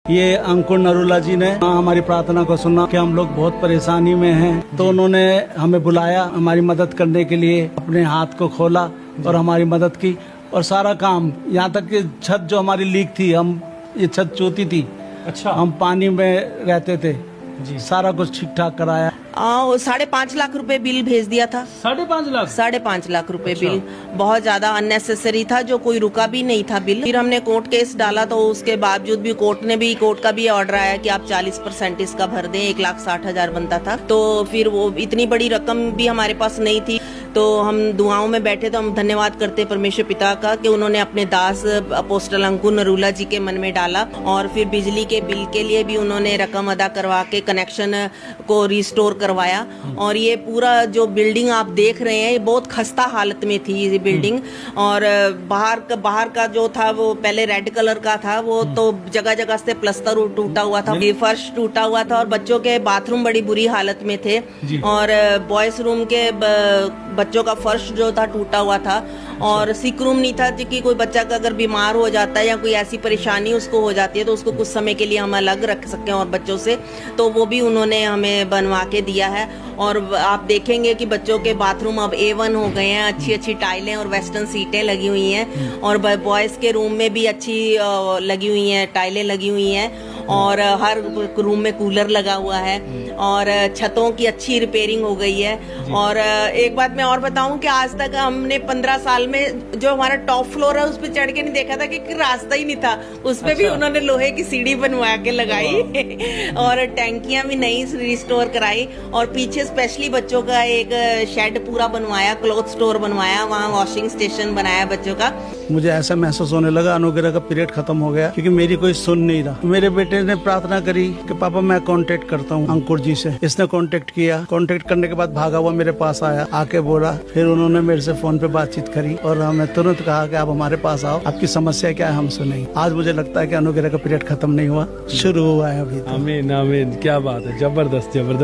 ये अंकुर नरूला जी ने हमारी प्रार्थना को सुना कि हम लोग बहुत परेशानी में हैं, तो उन्होंने हमें बुलाया हमारी मदद करने के लिए, अपने हाथ को खोला और हमारी मदद की और सारा काम, यहाँ तक कि छत जो हमारी लीक थी, हम ये छत चोती थी, अच्छा, हम पानी में रहते थे जी, सारा कुछ ठीक ठाक कराया। 5.5 लाख रुपए बिल भेज दिया था। 5.5 लाख 5.5 लाख रुपए अच्छा। बिल बहुत ज्यादा अननेसेसरी था, जो कोई रुका भी नहीं था बिल। फिर हमने कोर्ट केस डाला, तो उसके बावजूद भी कोर्ट का भी ऑर्डर आया कि आप 40% इसका भर दें। 1,60,000 बनता था, तो फिर वो इतनी बड़ी रकम भी हमारे पास नहीं थी। तो हम दुआओं में बैठे, तो हम धन्यवाद करते परमेश्वर पिता का कि उन्होंने अपने दास अपोस्टल अंकुर नरूला जी के मन में डाला, और फिर बिजली के बिल के लिए भी उन्होंने रकम अदा करवा के कनेक्शन को रिस्टोर करवाया। और ये पूरा जो बिल्डिंग आप देख रहे हैं, ये बहुत खस्ता हालत में थी ये बिल्डिंग। और बाहर का जो था वो पहले रेड कलर का था, वो तो जगह जगह से प्लस्तर टूटा हुआ था, ये फर्श टूटा हुआ था, और बच्चों के बाथरूम बड़ी बुरी हालत में थे। और बॉयज रूम के बच्चों का फर्श जो था टूटा हुआ था, और सिक रूम नहीं था कि कोई बच्चा का अगर बीमार हो जाता है या कोई ऐसी परेशानी उसको हो जाती है तो उसको कुछ समय के लिए हम अलग रख सकें और बच्चों से, तो वो भी उन्होंने हमें बनवा के दिया है। और आप देखेंगे कि बच्चों के बाथरूम अब A1 हो गए हैं, अच्छी अच्छी टाइलें और वेस्टर्न सीटें लगी हुई हैं, और बॉयज के रूम में भी अच्छी लगी हुई हैं, टाइलें लगी हुई हैं, और हर रूम में कूलर लगा हुआ है, और छतों की अच्छी रिपेयरिंग हो गई है। और एक बात मैं और बताऊं कि आज तक हमने 15 साल में जो हमारा टॉप फ्लोर है उस पर चढ़ के नहीं देखा था, कि रास्ता ही नहीं था, उस पे भी उन्होंने लोहे की सीढ़ी बनवा के लगाई और टैंकियां भी नई रिस्टोर कराई, और पीछे स्पेशली बच्चों का एक शेड पूरा बनवाया, क्लॉथ स्टोर बनवाया, वहाँ वॉशिंग स्टेशन बनाया बच्चों का। मुझे ऐसा महसूस होने लगा अनुग्रह का पीरियड खत्म हो गया, क्योंकि मेरी कोई सुन नहीं रहा। मेरे बेटे ने प्रार्थना करी कि पापा मैं कांटेक्ट करता हूँ अंकुर जी से। इसने कांटेक्ट किया, कांटेक्ट करने के बाद भागा हुआ मेरे पास आया, आके बोला, फिर उन्होंने मेरे से फोन पे बातचीत करी और हमें तुरंत कहा कि आप हमारे पास आओ, आपकी समस्या क्या है हम सुनेंगे। आज मुझे लगता है कि अनुग्रह का पीरियड खत्म नहीं हुआ, शुरू हुआ है अभी। आमीन आमीन, क्या बात है, जबरदस्त जबरदस्त।